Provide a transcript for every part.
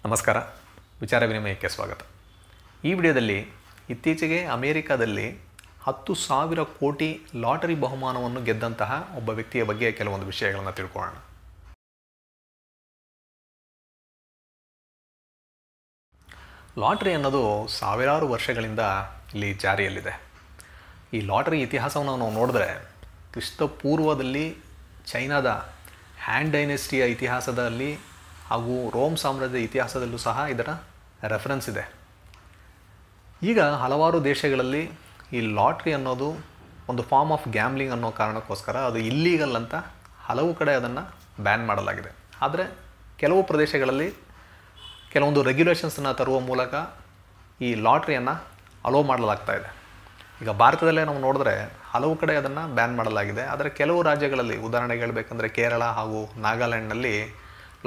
ನಮಸ್ಕಾರ. ವಿಚಾರ ವಿನಿಮಯಕ್ಕೆ ಸ್ವಾಗತ. ಈ ವಿಡಿಯೋದಲ್ಲಿ ಇತ್ತೀಚೆಗೆ ಅಮೆರಿಕಾದಲ್ಲಿ 10,000 ಕೋಟಿ ಲಾಟರಿ ಬಹುಮಾನವನ್ನು ಗೆದ್ದಂತಹ ಒಬ್ಬ ವ್ಯಕ್ತಿಯ ಬಗ್ಗೆ ಕೆಲವೊಂದು ವಿಷಯಗಳನ್ನು ತಿಳ್ಕೊಳ್ಳೋಣ. ಲಾಟರಿ ಅನ್ನೋದು ಸಾವಿರಾರು ವರ್ಷಗಳಿಂದ ಇಲ್ಲಿ ಜಾರಿಯಲ್ಲಿದೆ. ಈ ಲಾಟರಿ ಇತಿಹಾಸವನ್ನು ನಾವು ನೋಡಿದ್ರೆ ಕ್ರಿಸ್ತ ಪೂರ್ವದಲ್ಲಿ ಚೈನಾದ ಹ್ಯಾನ್ ಡೈನೆಸ್ಟಿಯ ಇತಿಹಾಸದಲ್ಲಿ ಹಾಗೂ ರೋಮ್ ಸಾಮ್ರಾಜ್ಯದ ಇತಿಹಾಸದಲ್ಲೂ ಸಹ ಇದರ ರೆಫರೆನ್ಸ್ ಇದೆ. ಈಗ ಹಲವಾರು ದೇಶಗಳಲ್ಲಿ ಈ ಲಾಟ್ರಿ ಅನ್ನೋದು ಒಂದು ಫಾರ್ಮ್ ಆಫ್ ಗ್ಯಾಮ್ಲಿಂಗ್ ಅನ್ನೋ ಕಾರಣಕ್ಕೋಸ್ಕರ ಅದು ಇಲ್ಲೀಗಲ್ ಅಂತ ಹಲವು ಕಡೆ ಅದನ್ನು ಬ್ಯಾನ್ ಮಾಡಲಾಗಿದೆ. ಆದರೆ ಕೆಲವು ಪ್ರದೇಶಗಳಲ್ಲಿ ಕೆಲವೊಂದು ರೆಗ್ಯುಲೇಷನ್ಸನ್ನು ತರುವ ಮೂಲಕ ಈ ಲಾಟ್ರಿಯನ್ನು ಅಲೋ ಮಾಡಲಾಗ್ತಾ ಇದೆ. ಈಗ ಭಾರತದಲ್ಲೇ ನಾವು ನೋಡಿದ್ರೆ ಹಲವು ಕಡೆ ಅದನ್ನು ಬ್ಯಾನ್ ಮಾಡಲಾಗಿದೆ. ಆದರೆ ಕೆಲವು ರಾಜ್ಯಗಳಲ್ಲಿ, ಉದಾಹರಣೆಗೆ ಹೇಳಬೇಕಂದ್ರೆ ಕೇರಳ ಹಾಗೂ ನಾಗಾಲ್ಯಾಂಡ್ನಲ್ಲಿ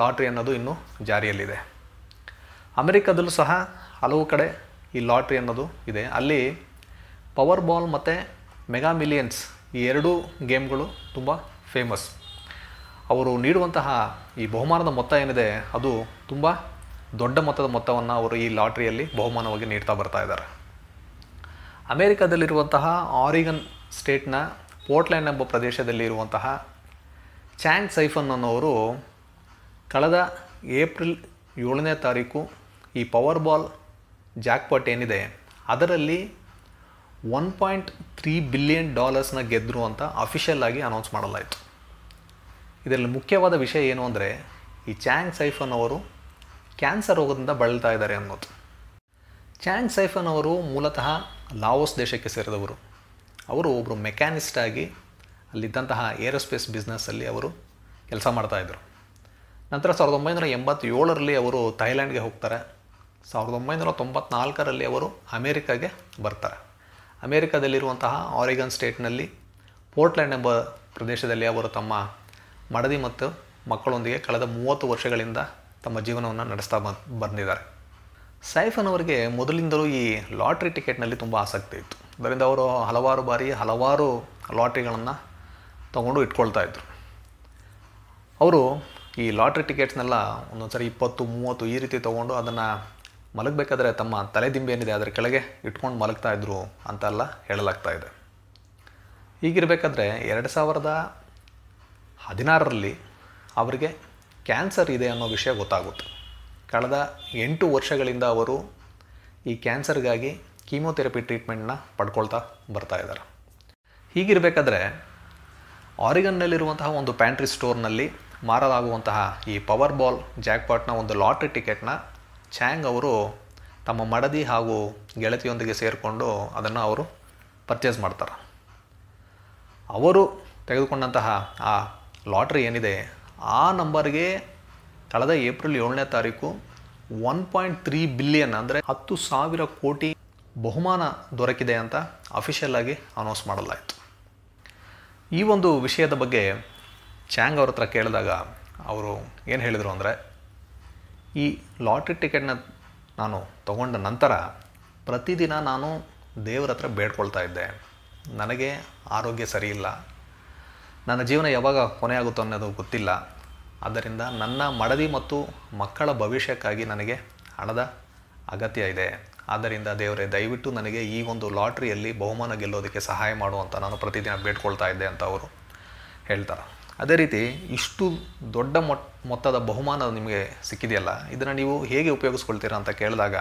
ಲಾಟ್ರಿ ಅನ್ನೋದು ಇನ್ನೂ ಜಾರಿಯಲ್ಲಿದೆ. ಅಮೆರಿಕದಲ್ಲೂ ಸಹ ಹಲವು ಕಡೆ ಈ ಲಾಟ್ರಿ ಅನ್ನೋದು ಇದೆ. ಅಲ್ಲಿ ಪವರ್ ಬಾಲ್ ಮತ್ತು ಮೆಗಾ ಮಿಲಿಯನ್ಸ್ ಈ ಎರಡೂ ಗೇಮ್ಗಳು ತುಂಬ ಫೇಮಸ್. ಅವರು ನೀಡುವಂತಹ ಈ ಬಹುಮಾನದ ಮೊತ್ತ ಏನಿದೆ ಅದು ತುಂಬ ದೊಡ್ಡ ಮೊತ್ತದ ಮೊತ್ತವನ್ನು ಅವರು ಈ ಲಾಟ್ರಿಯಲ್ಲಿ ಬಹುಮಾನವಾಗಿ ನೀಡ್ತಾ ಬರ್ತಾ ಇದ್ದಾರೆ. ಅಮೆರಿಕದಲ್ಲಿರುವಂತಹ ಆರಿಗನ್ ಸ್ಟೇಟ್ನ ಪೋರ್ಟ್ಲ್ಯಾಂಡ್ ಎಂಬ ಪ್ರದೇಶದಲ್ಲಿ ಇರುವಂತಹ ಚಾಂಗ್ ಸೈಫನ್ ಅನ್ನೋರು ಕಳೆದ ಏಪ್ರಿಲ್ 7ನೇ ತಾರೀಕು ಈ ಪವರ್ ಬಾಲ್ ಜಾಕ್ಪಾಟ್ ಏನಿದೆ ಅದರಲ್ಲಿ $1.3 ಬಿಲಿಯನ್ ಗೆದ್ದರು ಅಂತ ಅಫಿಷಿಯಲ್ ಆಗಿ ಅನೌನ್ಸ್ ಮಾಡಲಾಯಿತು. ಇದರಲ್ಲಿ ಮುಖ್ಯವಾದ ವಿಷಯ ಏನು ಅಂದರೆ ಈ ಚಾಂಗ್ ಸೈಫನ್ ಅವರು ಕ್ಯಾನ್ಸರ್ ರೋಗದಿಂದ ಬಳಲ್ತಾ ಇದ್ದಾರೆ ಅನ್ನೋದು. ಚಾಂಗ್ ಸೈಫನ್ ಅವರು ಮೂಲತಃ ಲಾವೋಸ್ ದೇಶಕ್ಕೆ ಸೇರಿದವರು. ಅವರು ಒಬ್ಬರು ಮೆಕ್ಯಾನಿಸ್ಟ್ ಆಗಿ ಅಲ್ಲಿದ್ದಂತಹ ಏರೋಸ್ಪೇಸ್ ಬಿಸ್ನೆಸ್ಸಲ್ಲಿ ಅವರು ಕೆಲಸ ಮಾಡ್ತಾಯಿದ್ರು. ನಂತರ 1987ರಲ್ಲಿ ಅವರು ಥೈಲ್ಯಾಂಡ್ಗೆ ಹೋಗ್ತಾರೆ. 1994ರಲ್ಲಿ ಅವರು ಅಮೇರಿಕಾಗೆ ಬರ್ತಾರೆ. ಅಮೇರಿಕಾದಲ್ಲಿರುವಂತಹ ಆರಿಗನ್ ಸ್ಟೇಟ್ನಲ್ಲಿ ಪೋರ್ಟ್ಲ್ಯಾಂಡ್ ಎಂಬ ಪ್ರದೇಶದಲ್ಲಿ ಅವರು ತಮ್ಮ ಮಡದಿ ಮತ್ತು ಮಕ್ಕಳೊಂದಿಗೆ ಕಳೆದ 30 ವರ್ಷಗಳಿಂದ ತಮ್ಮ ಜೀವನವನ್ನು ನಡೆಸ್ತಾ ಬಂದಿದ್ದಾರೆ. ಸೈಫನ್ ಅವರಿಗೆ ಮೊದಲಿಂದಲೂ ಈ ಲಾಟ್ರಿ ಟಿಕೆಟ್ನಲ್ಲಿ ತುಂಬ ಆಸಕ್ತಿ ಇತ್ತು. ಅದರಿಂದ ಅವರು ಹಲವಾರು ಲಾಟ್ರಿಗಳನ್ನು ತೊಗೊಂಡು ಇಟ್ಕೊಳ್ತಾ ಇದ್ದರು. ಅವರು ಈ ಲಾಟ್ರಿ ಟಿಕೆಟ್ಸ್ನೆಲ್ಲ ಒಂದೊಂದು ಸರಿ 20-30 ಈ ರೀತಿ ತೊಗೊಂಡು ಅದನ್ನು ಮಲಗಬೇಕಾದ್ರೆ ತಮ್ಮ ತಲೆದಿಂಬು ಏನಿದೆ ಅದರ ಕೆಳಗೆ ಇಟ್ಕೊಂಡು ಮಲಗ್ತಾಯಿದ್ರು ಅಂತೆಲ್ಲ ಹೇಳಲಾಗ್ತಾ ಇದೆ. ಹೀಗಿರಬೇಕಾದ್ರೆ 2016ರಲ್ಲಿ ಅವರಿಗೆ ಕ್ಯಾನ್ಸರ್ ಇದೆ ಅನ್ನೋ ವಿಷಯ ಗೊತ್ತಾಗುತ್ತೆ. ಕಳೆದ 8 ವರ್ಷಗಳಿಂದ ಅವರು ಈ ಕ್ಯಾನ್ಸರ್ಗಾಗಿ ಕೀಮೋಥೆರಪಿ ಟ್ರೀಟ್ಮೆಂಟ್ನ ಪಡ್ಕೊಳ್ತಾ ಬರ್ತಾ ಇದ್ದಾರೆ. ಹೀಗಿರಬೇಕಾದ್ರೆ ಆರಿಗನ್ನಲ್ಲಿರುವಂತಹ ಒಂದು ಪ್ಯಾಂಟ್ರಿ ಸ್ಟೋರ್ನಲ್ಲಿ ಮಾರಲಾಗುವಂತಹ ಈ ಪವರ್ ಬಾಲ್ ಜಾಕ್ಪಾಟ್ನ ಒಂದು ಲಾಟ್ರಿ ಟಿಕೆಟ್ನ ಚಾಂಗ್ ಅವರು ತಮ್ಮ ಮಡದಿ ಹಾಗೂ ಗೆಳತಿಯೊಂದಿಗೆ ಸೇರಿಕೊಂಡು ಅದನ್ನು ಅವರು ಪರ್ಚೇಸ್ ಮಾಡ್ತಾರೆ. ಅವರು ತೆಗೆದುಕೊಂಡಂತಹ ಆ ಲಾಟ್ರಿ ಏನಿದೆ ಆ ನಂಬರ್ಗೆ ಕಳೆದ ಏಪ್ರಿಲ್ 7ನೇ ತಾರೀಕು $1.3 ಬಿಲಿಯನ್ ಅಂದರೆ 10,000 ಕೋಟಿ ಬಹುಮಾನ ದೊರಕಿದೆ ಅಂತ ಅಫಿಷಿಯಲ್ ಆಗಿ ಅನೌನ್ಸ್ ಮಾಡಲಾಯಿತು. ಈ ಒಂದು ವಿಷಯದ ಬಗ್ಗೆ ಚಾಂಗ್ ಅವ್ರ ಹತ್ರ ಕೇಳಿದಾಗ ಅವರು ಏನು ಹೇಳಿದರು ಅಂದರೆ, ಈ ಲಾಟ್ರಿ ಟಿಕೆಟ್ನ ನಾನು ತಗೊಂಡ ನಂತರ ಪ್ರತಿದಿನ ನಾನು ದೇವರ ಹತ್ರ ಬೇಡ್ಕೊಳ್ತಾ ಇದ್ದೆ. ನನಗೆ ಆರೋಗ್ಯ ಸರಿಯಿಲ್ಲ, ನನ್ನ ಜೀವನ ಯಾವಾಗ ಕೊನೆಯಾಗುತ್ತೋ ಅನ್ನೋದು ಗೊತ್ತಿಲ್ಲ. ಆದ್ದರಿಂದ ನನ್ನ ಮಡದಿ ಮತ್ತು ಮಕ್ಕಳ ಭವಿಷ್ಯಕ್ಕಾಗಿ ನನಗೆ ಹಣದ ಅಗತ್ಯ ಇದೆ. ಆದ್ದರಿಂದ ದೇವರೇ, ದಯವಿಟ್ಟು ನನಗೆ ಈ ಒಂದು ಲಾಟ್ರಿಯಲ್ಲಿ ಬಹುಮಾನ ಗೆಲ್ಲೋದಕ್ಕೆ ಸಹಾಯ ಮಾಡುವಂತ ನಾನು ಪ್ರತಿದಿನ ಬೇಡ್ಕೊಳ್ತಾ ಇದ್ದೆ ಅಂತ ಅವರು ಹೇಳ್ತಾರೆ. ಅದೇ ರೀತಿ ಇಷ್ಟು ದೊಡ್ಡ ಮೊತ್ತದ ಬಹುಮಾನ ನಿಮಗೆ ಸಿಕ್ಕಿದೆಯಲ್ಲ, ಇದನ್ನು ನೀವು ಹೇಗೆ ಉಪಯೋಗಿಸ್ಕೊಳ್ತೀರಾ ಅಂತ ಕೇಳಿದಾಗ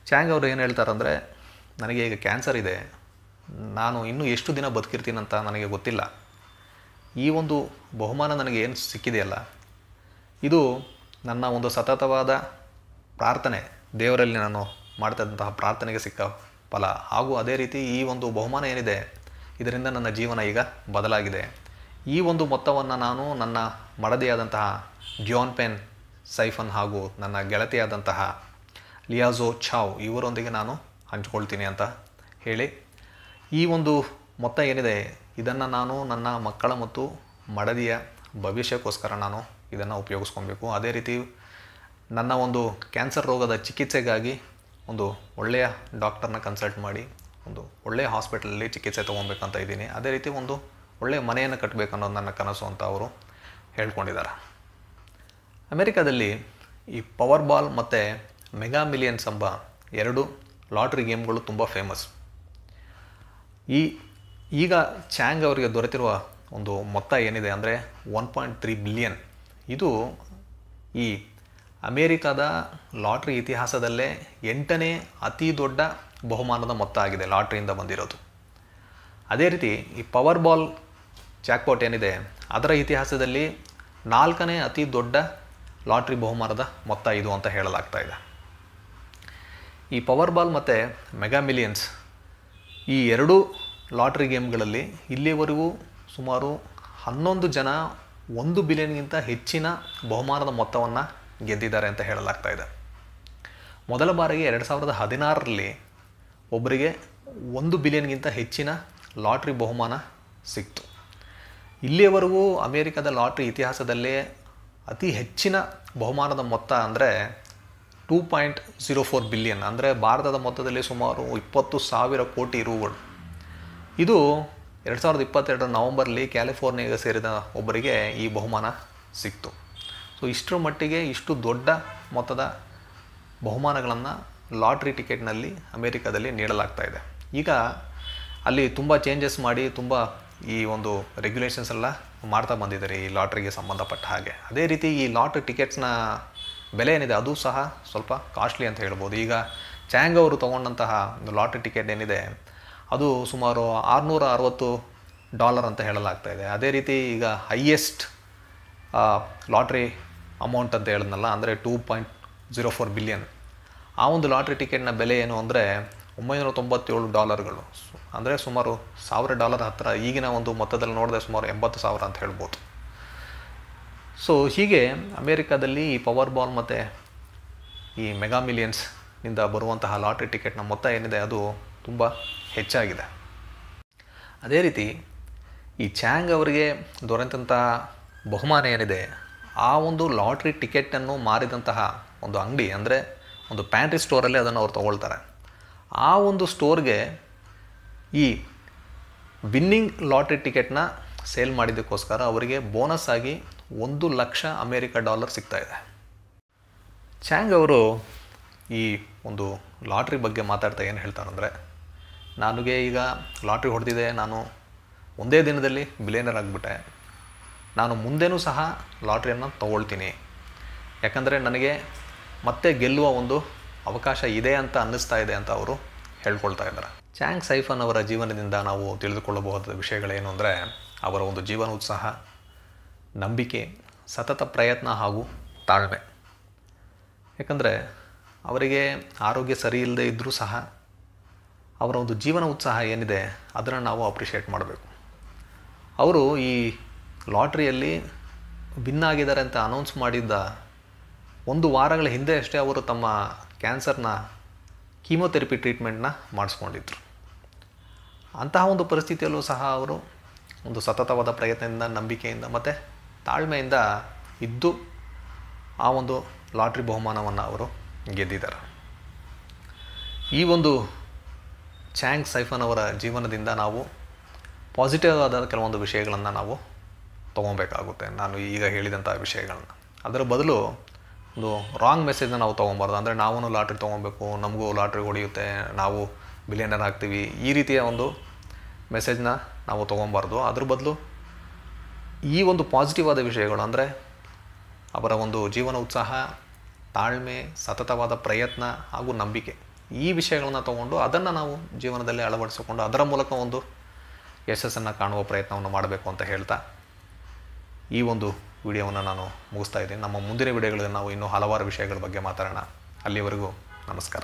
ಚಾಂಗ್ ಅವರು ಏನು ಹೇಳ್ತಾರಂದರೆ, ನನಗೆ ಈಗ ಕ್ಯಾನ್ಸರ್ ಇದೆ, ನಾನು ಇನ್ನೂ ಎಷ್ಟು ದಿನ ಬದುಕಿರ್ತೀನಂತ ನನಗೆ ಗೊತ್ತಿಲ್ಲ. ಈ ಒಂದು ಬಹುಮಾನ ನನಗೆ ಏನು ಸಿಕ್ಕಿದೆಯಲ್ಲ, ಇದು ನನ್ನ ಒಂದು ಸತತವಾದ ಪ್ರಾರ್ಥನೆ, ದೇವರಲ್ಲಿ ನಾನು ಮಾಡ್ತಾಯಿದ್ದಂತಹ ಪ್ರಾರ್ಥನೆಗೆ ಸಿಕ್ಕ ಫಲ. ಹಾಗೂ ಅದೇ ರೀತಿ ಈ ಒಂದು ಬಹುಮಾನ ಏನಿದೆ ಇದರಿಂದ ನನ್ನ ಜೀವನ ಈಗ ಬದಲಾಗಿದೆ. ಈ ಒಂದು ಮೊತ್ತವನ್ನು ನಾನು ನನ್ನ ಮಡದಿಯಾದಂತಹ ಜಾನ್ ಪೆನ್ ಸೈಫನ್ ಹಾಗೂ ನನ್ನ ಗೆಳತಿಯಾದಂತಹ ಲಿಯಾಜೋ ಚಾವ್ ಇವರೊಂದಿಗೆ ನಾನು ಹಂಚ್ಕೊಳ್ತೀನಿ ಅಂತ ಹೇಳಿ, ಈ ಒಂದು ಮೊತ್ತ ಏನಿದೆ ಇದನ್ನು ನಾನು ನನ್ನ ಮಕ್ಕಳ ಮತ್ತು ಮಡದಿಯ ಭವಿಷ್ಯಕ್ಕೋಸ್ಕರ ನಾನು ಇದನ್ನು ಉಪಯೋಗಿಸ್ಕೊಬೇಕು. ಅದೇ ರೀತಿ ನನ್ನ ಒಂದು ಕ್ಯಾನ್ಸರ್ ರೋಗದ ಚಿಕಿತ್ಸೆಗಾಗಿ ಒಂದು ಒಳ್ಳೆಯ ಡಾಕ್ಟರ್ನ ಕನ್ಸಲ್ಟ್ ಮಾಡಿ ಒಂದು ಒಳ್ಳೆಯ ಹಾಸ್ಪಿಟಲಲ್ಲಿ ಚಿಕಿತ್ಸೆ ತೊಗೊಬೇಕಂತ ಇದ್ದೀನಿ. ಅದೇ ರೀತಿ ಒಂದು ಒಳ್ಳೆಯ ಮನೆಯನ್ನು ಕಟ್ಟಬೇಕು ಅನ್ನೋದು ನನ್ನ ಕನಸು ಅಂತ ಅವರು ಹೇಳ್ಕೊಂಡಿದ್ದಾರೆ. ಅಮೆರಿಕಾದಲ್ಲಿ ಈ ಪವರ್ ಬಾಲ್ ಮತ್ತು ಮೆಗಾ ಮಿಲಿಯನ್ಸ್ ಎಂಬ ಎರಡು ಲಾಟ್ರಿ ಗೇಮ್ಗಳು ತುಂಬ ಫೇಮಸ್. ಈಗ ಚಾಂಗ್ ಅವರಿಗೆ ದೊರೆತಿರುವ ಒಂದು ಮೊತ್ತ ಏನಿದೆ ಅಂದರೆ 1.3 ಬಿಲಿಯನ್. ಇದು ಈ ಅಮೇರಿಕಾದ ಲಾಟ್ರಿ ಇತಿಹಾಸದಲ್ಲೇ 8ನೇ ಅತಿ ದೊಡ್ಡ ಬಹುಮಾನದ ಮೊತ್ತ ಆಗಿದೆ ಲಾಟ್ರಿಯಿಂದ ಬಂದಿರೋದು. ಅದೇ ರೀತಿ ಈ ಪವರ್ ಬಾಲ್ ಜಾಕ್ಪಾಟ್ ಏನಿದೆ ಅದರ ಇತಿಹಾಸದಲ್ಲಿ 4ನೇ ಅತಿ ದೊಡ್ಡ ಲಾಟ್ರಿ ಬಹುಮಾನದ ಮೊತ್ತ ಇದು ಅಂತ ಹೇಳಲಾಗ್ತಾ ಇದೆ. ಈ ಪವರ್ ಬಾಲ್ ಮತ್ತು ಮೆಗಾ ಮಿಲಿಯನ್ಸ್ ಈ ಎರಡೂ ಲಾಟ್ರಿ ಗೇಮ್ಗಳಲ್ಲಿ ಇಲ್ಲಿವರೆಗೂ ಸುಮಾರು 11 ಜನ 1 ಬಿಲಿಯನ್ಗಿಂತ ಹೆಚ್ಚಿನ ಬಹುಮಾನದ ಮೊತ್ತವನ್ನು ಗೆದ್ದಿದ್ದಾರೆ ಅಂತ ಹೇಳಲಾಗ್ತಾ ಇದೆ. ಮೊದಲ ಬಾರಿಗೆ 2016ರಲ್ಲಿ ಒಬ್ಬರಿಗೆ 1 ಬಿಲಿಯನ್ಗಿಂತ ಹೆಚ್ಚಿನ ಲಾಟ್ರಿ ಬಹುಮಾನ ಸಿಕ್ತು. ಇಲ್ಲಿಯವರೆಗೂ ಅಮೇರಿಕದ ಲಾಟ್ರಿ ಇತಿಹಾಸದಲ್ಲೇ ಅತಿ ಹೆಚ್ಚಿನ ಬಹುಮಾನದ ಮೊತ್ತ ಅಂದರೆ 2.04 ಬಿಲಿಯನ್, ಅಂದರೆ ಭಾರತದ ಮೊತ್ತದಲ್ಲಿ ಸುಮಾರು 20,000 ಕೋಟಿ ರೂಗಳು. ಇದು 2022 ನವಂಬರ್ಲಿ ಕ್ಯಾಲಿಫೋರ್ನಿಯಾಗೆ ಸೇರಿದ ಒಬ್ಬರಿಗೆ ಈ ಬಹುಮಾನ ಸಿಕ್ತು. ಸೊ ಇಷ್ಟರ ಮಟ್ಟಿಗೆ ಇಷ್ಟು ದೊಡ್ಡ ಮೊತ್ತದ ಬಹುಮಾನಗಳನ್ನು ಲಾಟ್ರಿ ಟಿಕೆಟ್ನಲ್ಲಿ ಅಮೇರಿಕಾದಲ್ಲಿ ನೀಡಲಾಗ್ತಾ ಇದೆ. ಈಗ ಅಲ್ಲಿ ತುಂಬ ಚೇಂಜಸ್ ಮಾಡಿ ತುಂಬ ಈ ಒಂದು ರೆಗ್ಯುಲೇಷನ್ಸ್ ಎಲ್ಲ ಮಾಡ್ತಾ ಬಂದಿದ್ದಾರೆ ಈ ಲಾಟ್ರಿಗೆ ಸಂಬಂಧಪಟ್ಟ ಹಾಗೆ. ಅದೇ ರೀತಿ ಈ ಲಾಟ್ರಿ ಟಿಕೆಟ್ಸ್ನ ಬೆಲೆ ಏನಿದೆ ಅದು ಸಹ ಸ್ವಲ್ಪ ಕಾಸ್ಟ್ಲಿ ಅಂತ ಹೇಳ್ಬೋದು. ಈಗ ಚಾಂಗ್ ಅವರು ತೊಗೊಂಡಂತಹ ಒಂದು ಲಾಟ್ರಿ ಟಿಕೆಟ್ ಏನಿದೆ ಅದು ಸುಮಾರು $660 ಅಂತ ಹೇಳಲಾಗ್ತಾ ಇದೆ. ಅದೇ ರೀತಿ ಈಗ ಹೈಯೆಸ್ಟ್ ಲಾಟ್ರಿ ಅಮೌಂಟ್ ಅಂತ ಹೇಳಿದ್ನಲ್ಲ, ಅಂದರೆ 2.04 ಬಿಲಿಯನ್, ಆ ಒಂದು ಲಾಟ್ರಿ ಟಿಕೆಟ್ನ ಬೆಲೆ ಏನು ಅಂದರೆ $997, ಅಂದರೆ ಸುಮಾರು $1,000 ಹತ್ತಿರ. ಈಗಿನ ಒಂದು ಮೊತ್ತದಲ್ಲಿ ನೋಡಿದ್ರೆ ಸುಮಾರು 80,000 ಅಂತ ಹೇಳ್ಬೋದು. ಸೊ ಹೀಗೆ ಅಮೇರಿಕಾದಲ್ಲಿ ಈ ಪವರ್ ಬಾಲ್ ಮತ್ತು ಈ ಮೆಗಾ ಮಿಲಿಯನ್ಸ್ನಿಂದ ಬರುವಂತಹ ಲಾಟ್ರಿ ಟಿಕೆಟ್ನ ಮೊತ್ತ ಏನಿದೆ ಅದು ತುಂಬ ಹೆಚ್ಚಾಗಿದೆ. ಅದೇ ರೀತಿ ಈ ಚಾಂಗ್ ಅವರಿಗೆ ದೊರೆತಂತಹ ಬಹುಮಾನ ಏನಿದೆ ಆ ಒಂದು ಲಾಟ್ರಿ ಟಿಕೆಟನ್ನು ಮಾರಿದಂತಹ ಒಂದು ಅಂಗಡಿ, ಅಂದರೆ ಒಂದು ಪ್ಯಾಂಟ್ರಿ ಸ್ಟೋರಲ್ಲಿ ಅದನ್ನು ಅವ್ರು ತೊಗೊಳ್ತಾರೆ. ಆ ಒಂದು ಸ್ಟೋರ್ಗೆ ಈ ವಿನ್ನಿಂಗ್ ಲಾಟ್ರಿ ಟಿಕೆಟ್ನ ಸೇಲ್ ಮಾಡಿದ್ದಕ್ಕೋಸ್ಕರ ಅವರಿಗೆ ಬೋನಸ್ ಆಗಿ $1,00,000 ಸಿಗ್ತಾಯಿದೆ. ಚಾಂಗ್ ಅವರು ಈ ಒಂದು ಲಾಟ್ರಿ ಬಗ್ಗೆ ಮಾತಾಡ್ತಾ ಏನು ಹೇಳ್ತಾರಂದರೆ, ನನಗೆ ಈಗ ಲಾಟ್ರಿ ಹೊಡೆದಿದೆ, ನಾನು ಒಂದೇ ದಿನದಲ್ಲಿ ಬಿಲಿಯನರ್ ಆಗಿಬಿಟ್ಟೆ, ನಾನು ಮುಂದೆನೂ ಸಹ ಲಾಟ್ರಿಯನ್ನು ತೊಗೊಳ್ತೀನಿ, ಯಾಕಂದರೆ ನನಗೆ ಮತ್ತೆ ಗೆಲ್ಲುವ ಒಂದು ಅವಕಾಶ ಇದೆ ಅಂತ ಅನ್ನಿಸ್ತಾ ಇದೆ ಅಂತ ಅವರು ಹೇಳ್ಕೊಳ್ತಾ ಇದ್ದಾರೆ. ಚಾಂಗ್ ಸೈಫನ್ ಅವರ ಜೀವನದಿಂದ ನಾವು ತಿಳಿದುಕೊಳ್ಳಬಹುದಾದ ವಿಷಯಗಳೇನು ಅಂದರೆ, ಅವರ ಒಂದು ಜೀವನ ಉತ್ಸಾಹ, ನಂಬಿಕೆ, ಸತತ ಪ್ರಯತ್ನ ಹಾಗೂ ತಾಳ್ಮೆ. ಯಾಕಂದರೆ ಅವರಿಗೆ ಆರೋಗ್ಯ ಸರಿ ಇಲ್ಲದೆ ಇದ್ದರೂ ಸಹ ಅವರ ಒಂದು ಜೀವನ ಉತ್ಸಾಹ ಏನಿದೆ ಅದನ್ನು ನಾವು ಅಪ್ರಿಷಿಯೇಟ್ ಮಾಡಬೇಕು. ಅವರು ಈ ಲಾಟ್ರಿಯಲ್ಲಿ ವಿನ್ ಆಗಿದ್ದಾರೆ ಅಂತ ಅನೌನ್ಸ್ ಮಾಡಿದ್ದ 1 ವಾರಗಳ ಹಿಂದೆ ಅಷ್ಟೇ ಅವರು ತಮ್ಮ ಕ್ಯಾನ್ಸರ್ನ ಕೀಮೋಥೆರಪಿ ಟ್ರೀಟ್ಮೆಂಟ್ನ ಮಾಡಿಸ್ಕೊಂಡಿದ್ರು. ಅಂತಹ ಒಂದು ಪರಿಸ್ಥಿತಿಯಲ್ಲೂ ಸಹ ಅವರು ಒಂದು ಸತತವಾದ ಪ್ರಯತ್ನದಿಂದ, ನಂಬಿಕೆಯಿಂದ ಮತ್ತು ತಾಳ್ಮೆಯಿಂದ ಇದ್ದು ಆ ಒಂದು ಲಾಟ್ರಿ ಬಹುಮಾನವನ್ನು ಅವರು ಗೆದ್ದಿದ್ದಾರೆ. ಈ ಒಂದು ಚಾಂಗ್ ಸೈಫನ್ ಅವರ ಜೀವನದಿಂದ ನಾವು ಪಾಸಿಟಿವ್ ಆದ ಕೆಲವೊಂದು ವಿಷಯಗಳನ್ನು ನಾವು ತೊಗೊಬೇಕಾಗುತ್ತೆ. ನಾನು ಈಗ ಹೇಳಿದಂಥ ವಿಷಯಗಳನ್ನು, ಅದರ ಬದಲು ಒಂದು ರಾಂಗ್ ಮೆಸೇಜ್ನ ನಾವು ತೊಗೊಬಾರ್ದು. ಅಂದರೆ ನಾವೂ ಲಾಟ್ರಿ ತೊಗೊಬೇಕು, ನಮಗೂ ಲಾಟ್ರಿ ಹೊಡೆಯುತ್ತೆ, ನಾವು ಬಿಲಿಯನರ್ ಆಗ್ತೀವಿ, ಈ ರೀತಿಯ ಒಂದು ಮೆಸೇಜ್ನ ನಾವು ತೊಗೊಬಾರ್ದು. ಅದ್ರ ಬದಲು ಈ ಒಂದು ಪಾಸಿಟಿವ್ ಆದ ವಿಷಯಗಳು, ಅಂದರೆ ಅವರ ಒಂದು ಜೀವನ ಉತ್ಸಾಹ, ತಾಳ್ಮೆ, ಸತತವಾದ ಪ್ರಯತ್ನ ಹಾಗೂ ನಂಬಿಕೆ, ಈ ವಿಷಯಗಳನ್ನು ತೊಗೊಂಡು ಅದನ್ನು ನಾವು ಜೀವನದಲ್ಲಿ ಅಳವಡಿಸಿಕೊಂಡು ಅದರ ಮೂಲಕ ಒಂದು ಯಶಸ್ಸನ್ನು ಕಾಣುವ ಪ್ರಯತ್ನವನ್ನು ಮಾಡಬೇಕು ಅಂತ ಹೇಳ್ತಾ ಈ ಒಂದು ವಿಡಿಯೋವನ್ನು ನಾನು ಮುಗಿಸ್ತಾ ಇದ್ದೀನಿ. ನಮ್ಮ ಮುಂದಿನ ವಿಡಿಯೋಗಳಲ್ಲಿ ನಾವು ಇನ್ನೂ ಹಲವಾರು ವಿಷಯಗಳ ಬಗ್ಗೆ ಮಾತಾಡೋಣ. ಅಲ್ಲಿವರೆಗೂ ನಮಸ್ಕಾರ.